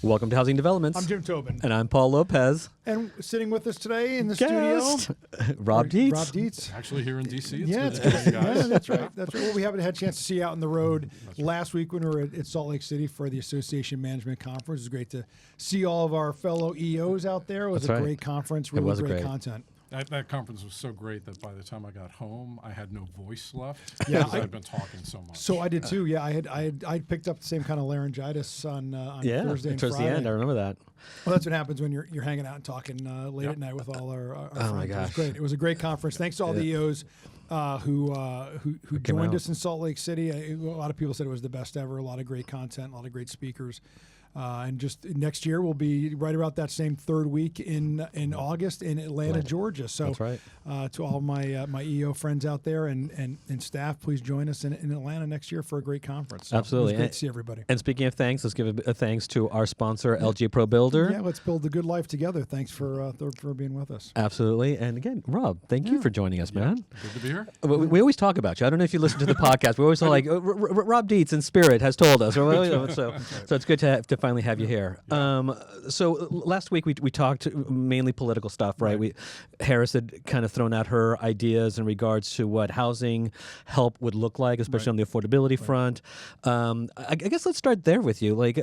Welcome to Housing Developments. I'm Jim Tobin. And I'm Paul Lopez. And sitting with us today in the studio, Rob Dietz. Rob Dietz. Actually here in D.C. It's Yeah, good to see you guys. yeah, that's right. That's right. Well, we haven't had a chance to see you out on the road. Last week when we were at Salt Lake City for the Association Management Conference, it was great to see all of our fellow EOs out there. It was a great conference, really great content. That conference was so great that by the time I got home, I had no voice left Yeah, because I'd been talking so much. So I did too. Yeah, I picked up the same kind of laryngitis on Thursday and towards Friday. the end. I remember that. Well, that's what happens when you're hanging out and talking late at night with all our friends. My gosh. It was great. It was a great conference. Thanks to all the EOs who joined us in Salt Lake City. A lot of people said it was the best ever. A lot of great content, a lot of great speakers. And just next year we'll be right about that same third week in August in Atlanta, Georgia. So that's right. To all my EO friends out there and staff, please join us in Atlanta next year for a great conference. So Absolutely. It was great to see everybody. And speaking of thanks, let's give a thanks to our sponsor, LG Pro Builder. Yeah, let's build the good life together. Thanks for being with us. Absolutely. And again, Rob, thank you for joining us, man. Good to be here. We always talk about you. I don't know if you listen to the podcast. We always say like, Rob Dietz in spirit has told us. So it's good to finally have you here. So last week we talked mainly political stuff, right? Harris had kind of thrown out her ideas in regards to what housing help would look like, especially on the affordability front. I guess let's start there with you. Like,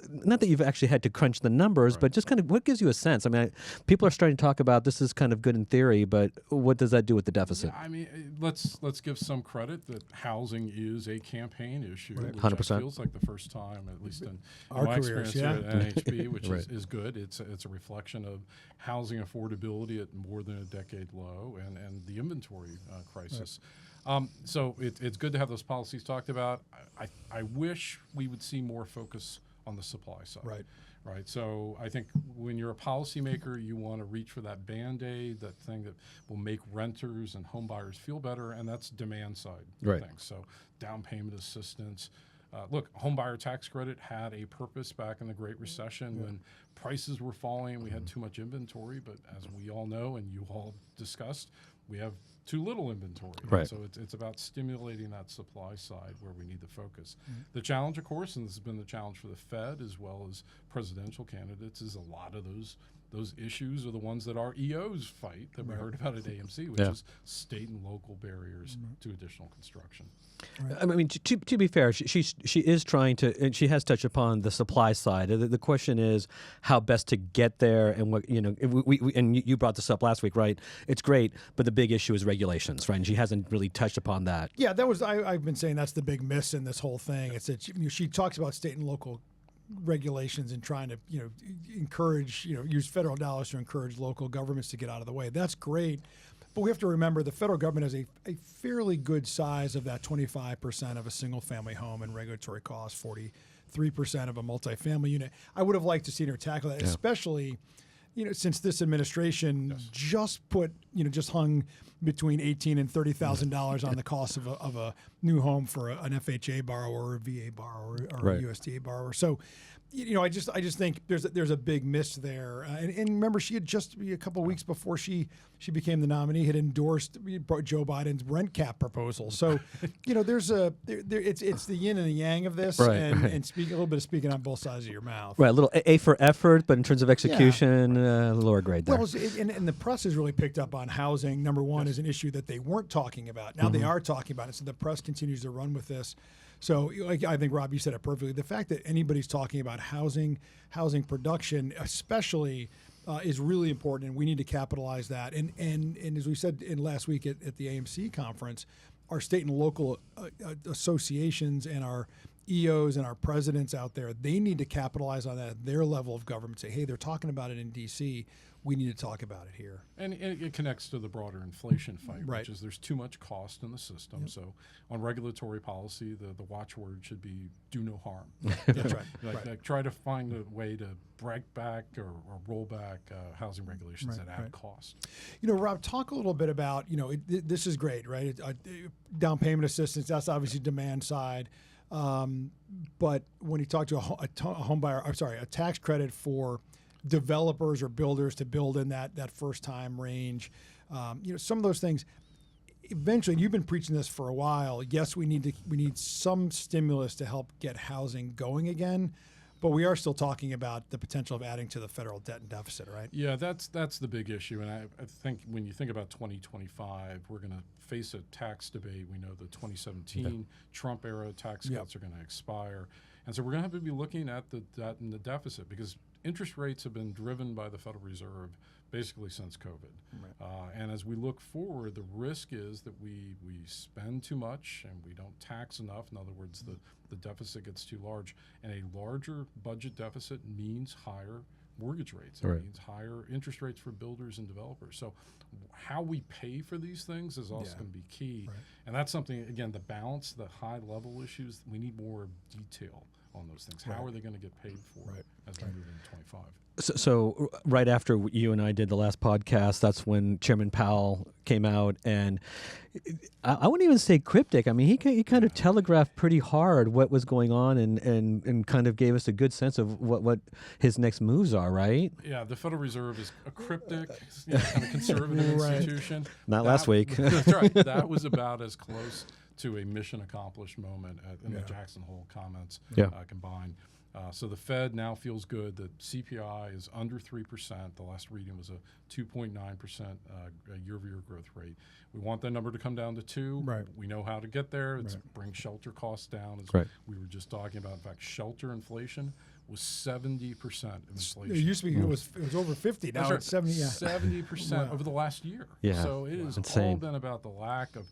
not that you've actually had to crunch the numbers, but just kind of what gives you a sense? I mean, people are starting to talk about this is kind of good in theory, but what does that do with the deficit? Yeah, I mean, let's give some credit that housing is a campaign issue, which 100%. feels like the first time, at least in Our my careers, experience here at NAHB, which Right. is good. It's a reflection of housing affordability at more than a decade low and the inventory crisis. So it's good to have those policies talked about. I wish we would see more focus on the supply side. Right. So I think when you're a policymaker, you want to reach for that Band-Aid, that thing that will make renters and home buyers feel better, and that's demand side things. So down payment assistance. Look, home buyer tax credit had a purpose back in the Great Recession when prices were falling. We had too much inventory, but as we all know and you all discussed, we have too little inventory. Right. So it's about stimulating that supply side where we need to focus. The challenge, of course, and this has been the challenge for the Fed as well as presidential candidates, is a lot of those issues are the ones that our EOs fight that we heard about at AMC, which is state and local barriers to additional construction. I mean, to be fair, she is trying to, and she has touched upon the supply side. The question is how best to get there, and what you brought this up last week, right? It's great, but the big issue is regulations, right? And she hasn't really touched upon that. Yeah, that was I've been saying that's the big miss in this whole thing. It's that she talks about state and local regulations and trying to encourage use federal dollars to encourage local governments to get out of the way. That's great. But we have to remember the federal government has a fairly good size of that 25% of a single-family home in regulatory costs, 43% of a multifamily unit. I would have liked to see her tackle that, especially since this administration just hung between $18,000 and $30,000 on the cost of a new home for an FHA borrower or a VA borrower or a USDA borrower. So, I just think there's a big miss there. And remember, she had just a couple of weeks before she became the nominee had endorsed Joe Biden's rent cap proposal. So, it's the yin and the yang of this, and speak a little bit of speaking on both sides of your mouth. Right, a little A for effort, but in terms of execution, lower grade there. Well, and the press has really picked up on housing. Number one is an issue that they weren't talking about. Now they are talking about it, so the press continues to run with this. So I think, Rob, you said it perfectly. The fact that anybody's talking about housing production especially is really important, and we need to capitalize that. And as we said last week at the AMC conference, our state and local associations and our EOs and our presidents out there, they need to capitalize on that at their level of government. Say, hey, they're talking about it in D.C., we need to talk about it here. And it connects to the broader inflation fight, which is there's too much cost in the system. So on regulatory policy, the watchword should be do no harm. That's right. Like try to find a way to break back or roll back housing regulations that add cost. Rob, talk a little bit about, this is great, right? Down payment assistance, that's obviously demand side. But when you talk to a tax credit for developers or builders to build in that first time range, some of those things. Eventually, you've been preaching this for a while. Yes, we need some stimulus to help get housing going again. But we are still talking about the potential of adding to the federal debt and deficit, right? Yeah, that's the big issue. And I think when you think about 2025, we're going to face a tax debate. We know the 2017 Trump-era tax cuts are going to expire. And so we're going to have to be looking at the debt and the deficit because interest rates have been driven by the Federal Reserve basically since COVID. Right. And as we look forward, the risk is that we spend too much and we don't tax enough. In other words, the deficit gets too large. And a larger budget deficit means higher mortgage rates. It means higher interest rates for builders and developers. So how we pay for these things is also going to be key. Right. And that's something, again, the balance, the high level issues, we need more detail on those things. How are they going to get paid for as we move into 25? So right after you and I did the last podcast, that's when Chairman Powell came out, and I wouldn't even say cryptic. I mean, he kind of telegraphed pretty hard what was going on, and kind of gave us a good sense of what his next moves are, right? Yeah, the Federal Reserve is a cryptic, kind of conservative institution. Not last week. That's right. That was about as close to a mission accomplished moment in the Jackson Hole comments combined. So the Fed now feels good that CPI is under 3%. The last reading was a 2.9% year-over-year growth rate. We want that number to come down to 2. Right. We know how to get there. It's bring shelter costs down, as we were just talking about. In fact, shelter inflation was 70% inflation. It used to be it was over 50. Now it's 70. 70% over the last year. Yeah. So it has Insane. all been about the lack of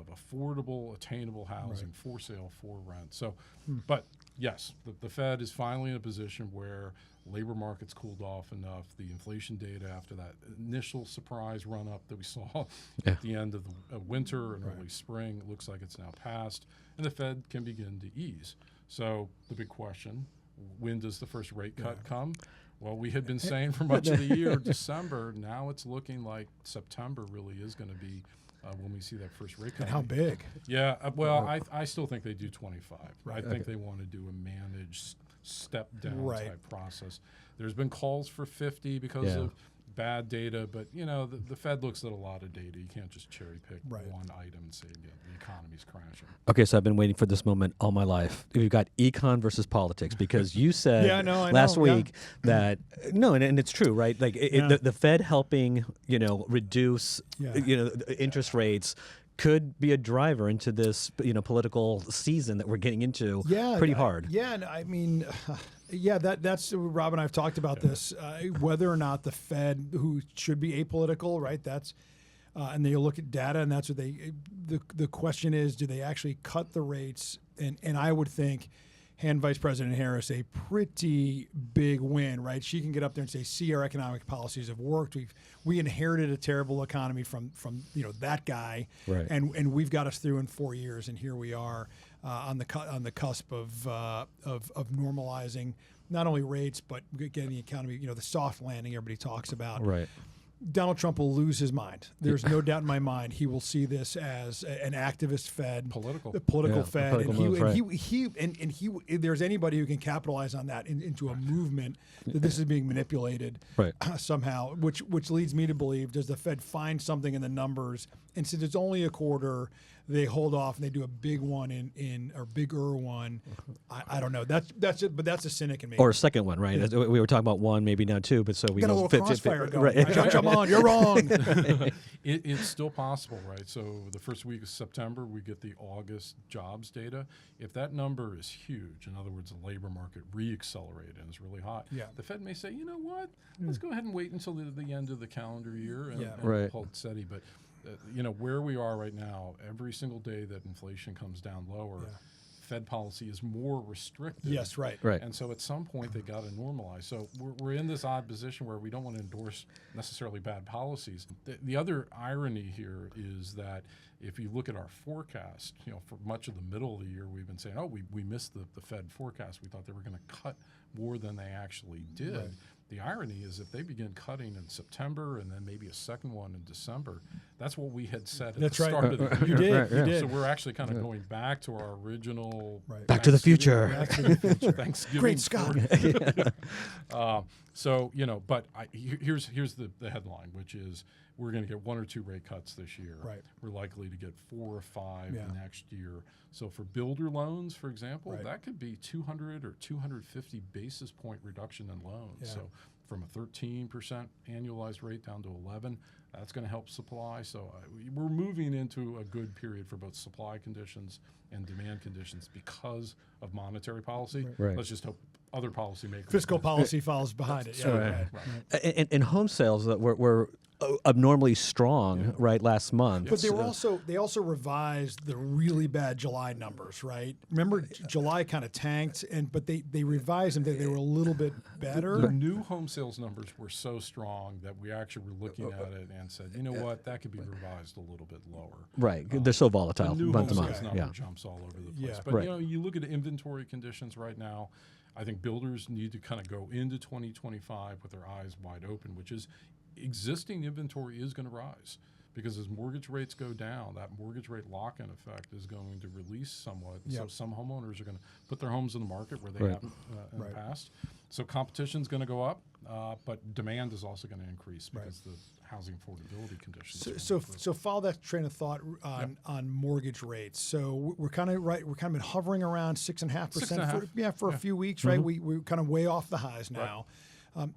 affordable, attainable housing for sale, for rent. So, but yes, the Fed is finally in a position where labor markets cooled off enough. The inflation data after that initial surprise run up that we saw at the end of the winter and early spring looks like it's now passed, and the Fed can begin to ease. So the big question, when does the first rate cut come? Well, we had been saying for much of the year, December. Now it's looking like September really is going to be when we see that first rate cut. And how big? Yeah, well, I still think they do 25. I think they want to do a managed step-down type process. There's been calls for 50 because of bad data, but the Fed looks at a lot of data. You can't just cherry pick one item and say the economy's crashing. Okay, so I've been waiting for this moment all my life. We've got econ versus politics because you said last week that and it's true, right? Like the Fed helping reduce interest rates could be a driver into this political season that we're getting into pretty hard. And I mean. That's Rob and I have talked about this. Whether or not the Fed, who should be apolitical, right? That's and they look at data, and that's what the question is: do they actually cut the rates? And I would think, hand Vice President Harris a pretty big win, right? She can get up there and say, "See, our economic policies have worked. We inherited a terrible economy from that guy, and we've got us through in 4 years, and here we are." On the cusp of normalizing not only rates but getting the economy, the soft landing everybody talks about. Right. Donald Trump will lose his mind. There's no doubt in my mind he will see this as an activist Fed, the political Fed, and if there's anybody who can capitalize on that into a movement that this is being manipulated somehow, which leads me to believe, does the Fed find something in the numbers, and since it's only a quarter, they hold off and they do a big one or bigger one. I don't know. That's it, but that's a cynic in me. Or a second one, right? Yeah. We were talking about one, maybe now two, but so we got a little crossfire going. Right. Come on, you're wrong. It's still possible, right? So the first week of September, we get the August jobs data. If that number is huge, in other words, the labor market re-accelerated and is really hot, the Fed may say, you know what, let's go ahead and wait until the end of the calendar year and hold steady. But where we are right now, every single day that inflation comes down lower, Fed policy is more restrictive. Yes, right. And so at some point they got to normalize. So we're in this odd position where we don't want to endorse necessarily bad policies. The other irony here is that if you look at our forecast, for much of the middle of the year, we've been saying, we missed the Fed forecast. We thought they were going to cut more than they actually did. Right. The irony is if they begin cutting in September and then maybe a second one in December, that's what we had said at the start of the year. You did. So we're actually kind of going back to our original Back to the future. Thanksgiving. Great Scott. But here's the headline, which is we're going to get 1 or 2 rate cuts this year. Right. We're likely to get 4 or 5 Yeah. next year. So for builder loans, for example, Right. that could be 200 or 250 basis point reduction in loans. Yeah. So from a 13% annualized rate down to 11, that's going to help supply. So we're moving into a good period for both supply conditions and demand conditions because of monetary policy. Right. Let's just hope other policymakers. Fiscal policy follows behind it. Yeah, Right. right. And home sales that were abnormally strong, right, last month. But they also revised the really bad July numbers, right? Remember, July kind of tanked, but they revised them. They were a little bit better. The new home sales numbers were so strong that we actually were looking at it and said, you know what, that could be revised a little bit lower. Right, they're so volatile The new month home to month. sales number Yeah. jumps all over the place. Yeah. But Right. you look at inventory conditions right now. I think builders need to kind of go into 2025 with their eyes wide open, which is existing inventory is going to rise because as mortgage rates go down, that mortgage rate lock-in effect is going to release somewhat. So Yep. some homeowners are going to put their homes in the market where they Right. haven't in Right. the past. So competition is going to go up, but demand is also going to increase Right. because the housing affordability conditions. are So, gonna so follow that train of thought on mortgage rates. So we're kind of right. We're kind of been hovering around 6.5%. 6.5. For a few weeks, right? We're kind of way off the highs now.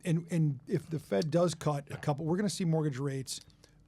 And if the Fed does cut a couple, we're going to see mortgage rates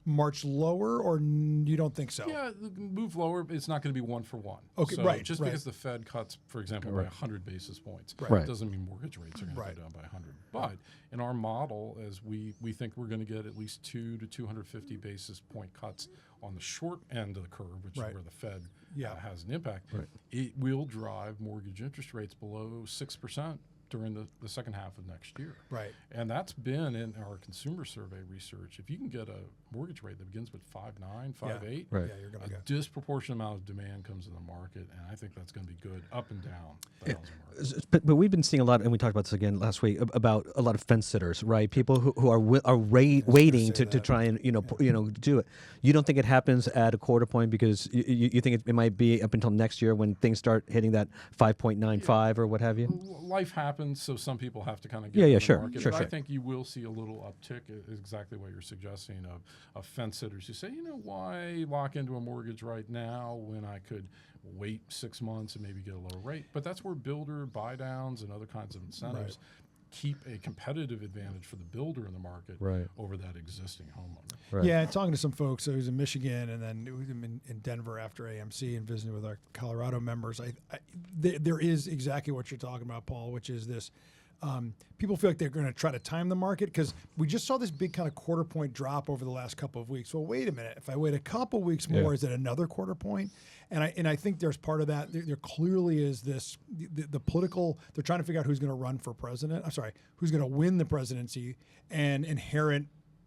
march lower, or you don't think so? Yeah, move lower. It's not going to be 1 for 1. Okay, so right, Just right. because the Fed cuts, for example, by 100 basis points, Right. doesn't mean mortgage rates are going Right. to go down by 100. But in our model, as we think we're going to get at least 2 to 250 basis point cuts on the short end of the curve, which Right. is where the Fed Yeah. has an impact, it will drive mortgage interest rates below 6% during the second half of next year. Right. And that's been in our consumer survey research. If you can get a mortgage rate that begins with 5.9, 5.8, Right. Yeah, you're going to a get. disproportionate amount of demand comes in the market, and I think that's going to be good up and down the housing market. But we've been seeing a lot, and we talked about this again last week about a lot of fence sitters, right? People who are waiting say to try and do it. You don't think it happens at a quarter point because you think it might be up until next year when things start hitting that 5.95 or what have you? Life happens, so some people have to kind of get Yeah, in yeah, the sure, market. sure, but sure. I think you will see a little uptick, exactly what you're suggesting, of fence sitters who say, you know, why lock into a mortgage right now when I could wait 6 months and maybe get a lower rate? But that's where builder buy downs and other kinds of incentives keep a competitive advantage for the builder in the market Right. over that existing homeowner. Right. Yeah, talking to some folks, I was in Michigan and then in Denver after AMC and visiting with our Colorado members. There is exactly what you're talking about, Paul, which is this. People feel like they're going to try to time the market because we just saw this big kind of quarter point drop over the last couple of weeks. Well, wait a minute. If I wait a couple weeks more, is it another quarter point? And I think there's part of that. There clearly is this the political. They're trying to figure out who's going to run for president. I'm sorry, who's going to win the presidency and inherit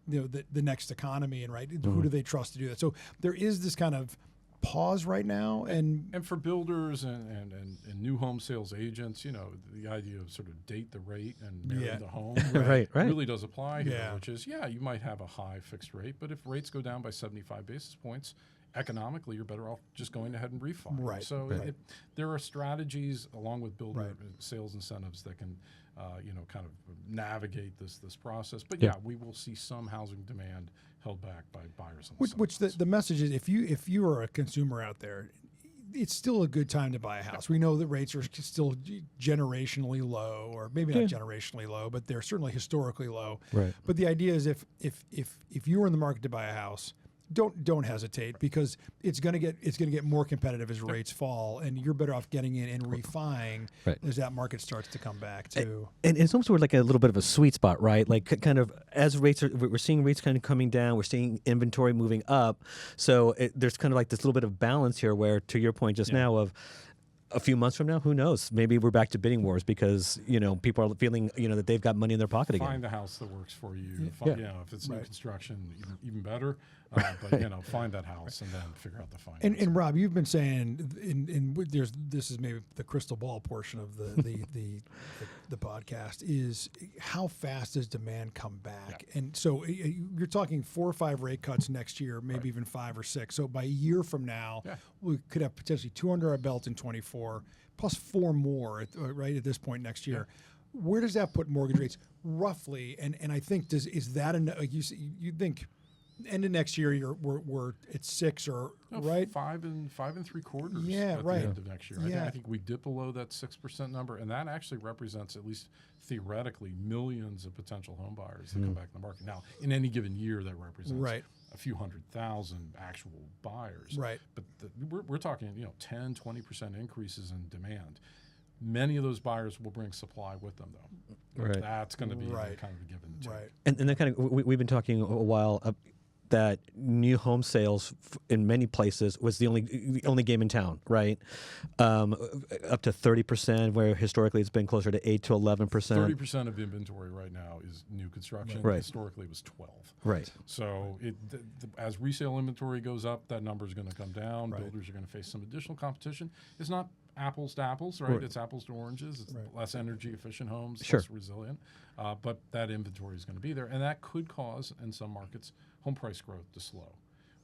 the next economy and who do they trust to do that? So there is this kind of pause right now, and for builders and new home sales agents, the idea of sort of date the rate and marry the home Right. really does apply here, Yeah. which is, you might have a high fixed rate, but if rates go down by 75 basis points, economically, you're better off just going ahead and refi. Right. So there are strategies along with builder Right. sales incentives that can, kind of navigate this process. But Yeah. we will see some housing demand held back by buyers. And which the message is, if you are a consumer out there, it's still a good time to buy a house. We know that rates are still generationally low, or maybe not generationally low, but they're certainly historically low. Right. But the idea is, if you are in the market to buy a house, don't hesitate, because it's going to get more competitive as rates fall, and you're better off getting in and refining as that market starts to come back too. And it's almost sort of like a little bit of a sweet spot, right? Like kind of as we're seeing rates kind of coming down, we're seeing inventory moving up. So there's kind of like this little bit of balance here where, to your point just now of, a few months from now, who knows? Maybe we're back to bidding wars because people are feeling that they've got money in their pocket again. Find the house that works for you. Yeah. If it's new construction, even better. But find that house and then figure out the financing. And Rob, you've been saying this is maybe the crystal ball portion of the podcast, is how fast does demand come back? Yeah. And so you're talking 4 or 5 rate cuts next year, maybe even 5 or 6. So by a year from now, we could have potentially 2 under our belt in 24, plus 4 more at this point next year. Yeah. Where does that put mortgage rates roughly? And I think is that you think end of next year, we're at 6 or right? 5 and 3/4. Yeah, at right. the end of next year. Yeah. I think we dip below that 6% number, and that actually represents, at least theoretically, millions of potential home buyers that come back in the market. Now, in any given year, that represents Right. a few 100,000 actual buyers. Right. But we're talking 10, 20% increases in demand. Many of those buyers will bring supply with them, though. Right. That's going to be Right. kind of a give and take. Right. And then kind of we've been talking a while that new home sales in many places was the only game in town, right? Up to 30%, where historically it's been closer to 8 to 11%. 30% of inventory right now is new construction. Right. Historically, it was 12. Right. So as resale inventory goes up, that number is going to come down. Right. Builders are going to face some additional competition. It's not apples to apples, right? Right. It's apples to oranges. It's Right. less energy efficient homes, Sure. less resilient. But that inventory is going to be there. And that could cause, in some markets, home price growth to slow,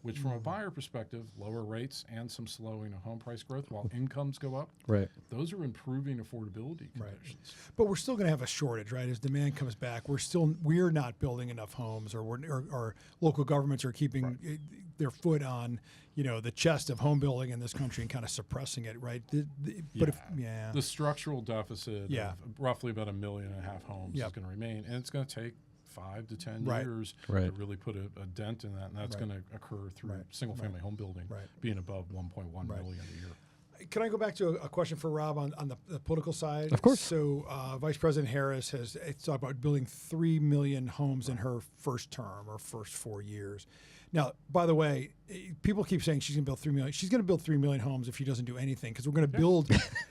which from a buyer perspective, lower rates and some slowing of home price growth while incomes go up, Right. those are improving affordability Right. conditions. But we're still going to have a shortage, right? As demand comes back, we're not building enough homes, or local governments are keeping their foot on, the chest of home building in this country and kind of suppressing it, right? The structural deficit Yeah. of roughly about 1.5 million homes Yep. is going to remain, and it's going to take 5 to 10 Right. years Right. to really put a dent in that, and that's Right. going to occur through Right. single-family home building Right. being above 1.1 Right. million a year. Can I go back to a question for Rob on the political side? Of course. So Vice President Harris has talked about building 3 million homes in her first term or first 4 years. Now, by the way, people keep saying she's going to build 3 million. She's going to build 3 million homes if she doesn't do anything, because we're going to build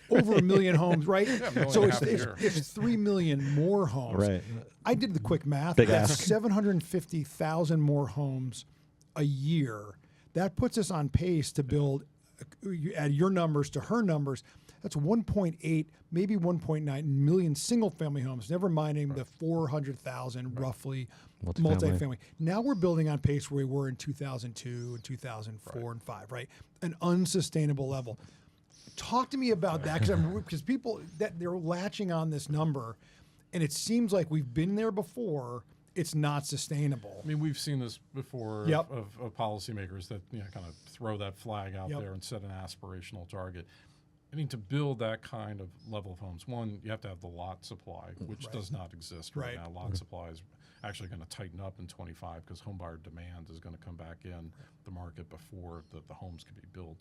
over 1 million homes, right? Yeah, 1.5 So million a year. it's 3 million more homes. Right. I did the quick math. Big That's ask. 750,000 more homes a year. That puts us on pace to build, you add your numbers to her numbers, that's 1.8, maybe 1.9 million single-family homes, never minding the 400,000 roughly multifamily. Now we're building on pace where we were in 2002 and 2004 and 5, right? An unsustainable level. Talk to me about that, because people, that they're latching on this number, and it seems like we've been there before. It's not sustainable. I mean, we've seen this before Yep. of policymakers that kind of throw that flag out Yep. there and set an aspirational target. I mean, to build that kind of level of homes, one, you have to have the lot supply, which does not exist right now. Lot supply is actually going to tighten up in 25 because homebuyer demand is going to come back in the market before the homes can be built.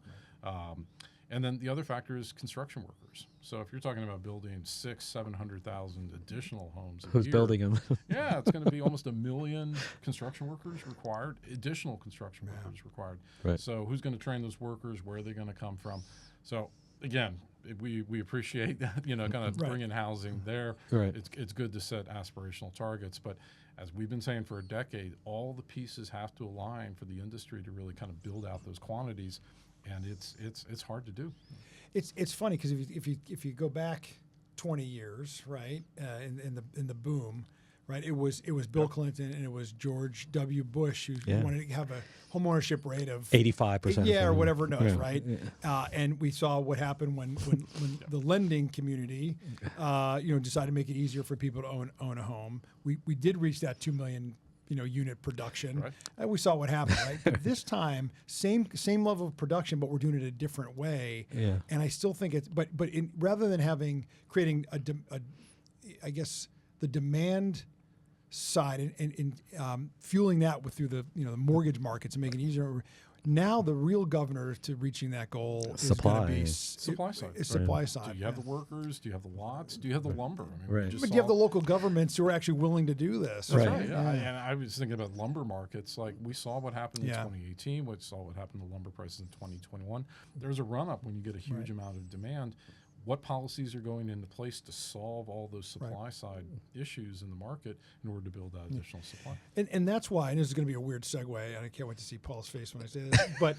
And then the other factor is construction workers. So if you're talking about building 600,000-700,000 additional homes, Who's building them? Yeah, it's going to be almost 1 million construction workers required, additional construction workers required. Right. So who's going to train those workers? Where are they going to come from? So again, we appreciate that, kind of bringing housing there. Right. It's good to set aspirational targets, but as we've been saying for a decade, all the pieces have to align for the industry to really kind of build out those quantities, and it's hard to do. It's funny because if you go back 20 years, right, in the boom, right, it was Bill Clinton and it was George W. Bush who wanted to have a home ownership rate of 85%. yeah, or whatever it was, Yeah. right? And we saw what happened when the lending community, decided to make it easier for people to own a home. We did reach that 2 million unit production. Right. And we saw what happened, right? But this time, same level of production, but we're doing it a different way. Yeah. And I still think it's, but rather than creating I guess the demand side and fueling that through the the mortgage markets and making it easier. Now the real governor to reaching that goal is going to be Supply side. It's supply side. Do you have the workers? Do you have the lots? Do you have the lumber? I mean, Right. we just But do you have the saw- local governments who are actually willing to do this? That's Right. right. Yeah. And I was thinking about lumber markets. Like we saw what happened in Yeah. 2018. We saw what happened to lumber prices in 2021. There's a run up when you get a huge amount of demand. What policies are going into place to solve all those supply side issues in the market in order to build that additional supply? And that's why, and this is going to be a weird segue, and I can't wait to see Paul's face when I say this, but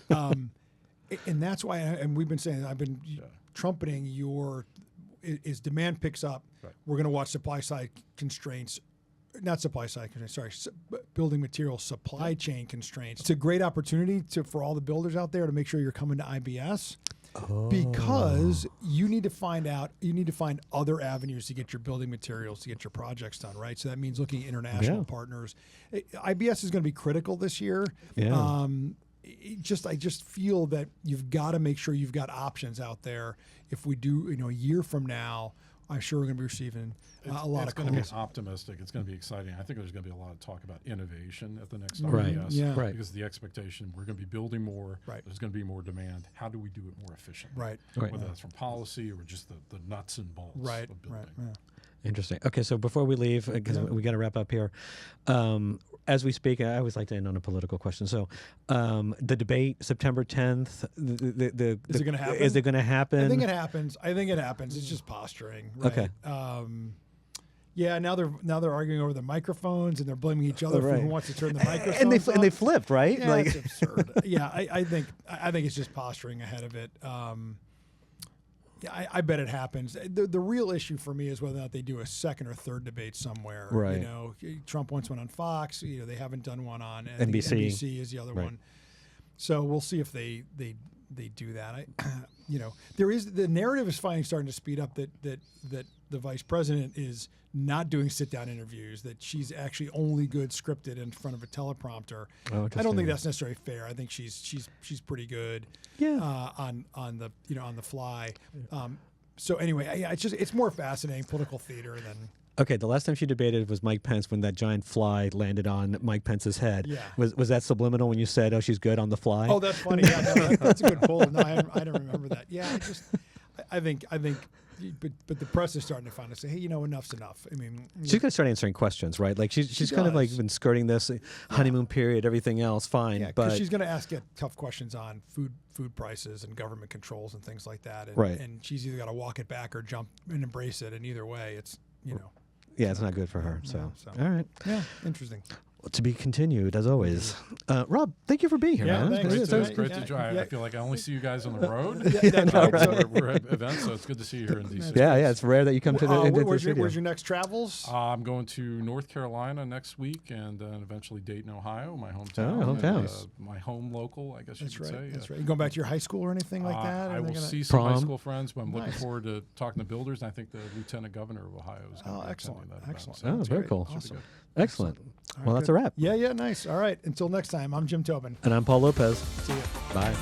and that's why, and we've been saying, I've been trumpeting as demand picks up, we're going to watch supply side constraints, not supply side constraints, sorry, building material supply chain constraints. It's a great opportunity for all the builders out there to make sure you're coming to IBS because you need to find other avenues to get your building materials, to get your projects done, right? So that means looking at international partners. IBS is going to be critical this year. Yeah. I just feel that you've got to make sure you've got options out there. If we do, a year from now, I'm sure we're going to be receiving a lot of It's going to be calls. optimistic. It's going to be exciting. I think there's going to be a lot of talk about innovation at the next Right. RBS. Yeah. Right. Because the expectation, we're going to be building more. Right. There's going to be more demand. How do we do it more efficiently? Right. Right. Whether that's from policy or just the nuts and bolts Right. of building. Right. Yeah. Interesting. Okay, so before we leave, because we got to wrap up here, as we speak, I always like to end on a political question. So, the debate September 10th. Is it going to happen? Is it going to happen? I think it happens. It's just posturing. Right? Okay. Yeah. Now they're arguing over the microphones and they're blaming each other for Right. who wants to turn the microphones and they off. flipped, right? Yeah, it's absurd. Yeah, I think it's just posturing ahead of it. Yeah, I bet it happens. The real issue for me is whether or not they do a second or third debate somewhere. Right. Trump wants one on Fox. They haven't done one on NBC. NBC is the other Right. one. So we'll see if they do that. There is the narrative is finally starting to speed up that the vice president is not doing sit-down interviews, that she's actually only good scripted in front of a teleprompter. Oh, I don't think that's necessarily fair. I think she's pretty good on the fly. So anyway, it's more fascinating political theater than. Okay, the last time she debated was Mike Pence when that giant fly landed on Mike Pence's head. Yeah. Was that subliminal when you said, "Oh, she's good on the fly"? Oh, that's funny. Yeah, that's a good pull. No, I don't remember that. Yeah, I think, but the press is starting to finally say, hey, enough's enough. I mean, She's gonna start answering questions, right? Like she's kind of like does. been skirting this honeymoon period, everything else, fine. yeah, but because she's going to ask tough questions on food prices and government controls and things like that. And, Right. And she's either got to walk it back or jump and embrace it. And either way, it's yeah, it's not good for her. So, so. all right. Yeah, interesting. Well, to be continued, as always. Rob, thank you for being here, Yeah, man. thanks. It's Right. great Yeah, to join. yeah. I feel like I only see you guys on the road. That's right. So- We're at events, so it's good to see you here in DC. Yeah, it's rare that you come to the, into the where's studio. your next travels? I'm going to North Carolina next week, and then eventually Dayton, Ohio, my hometown. Oh, hometown. And, my home local, I guess you That's could right. say. That's right. You going back to your high school or anything like that? I Are they will gonna- see some high Prom? school friends, but I'm looking Nice. forward to talking to builders, and I think the Lieutenant Governor of Ohio is going to be excellent. attending that event. Excellent. So Oh, it's very great. cool. Should be Awesome. good. Excellent. All Well, right, that's a good. wrap. Yeah, nice. All right. Until next time, I'm Jim Tobin. And I'm Paul Lopez. See you. Bye.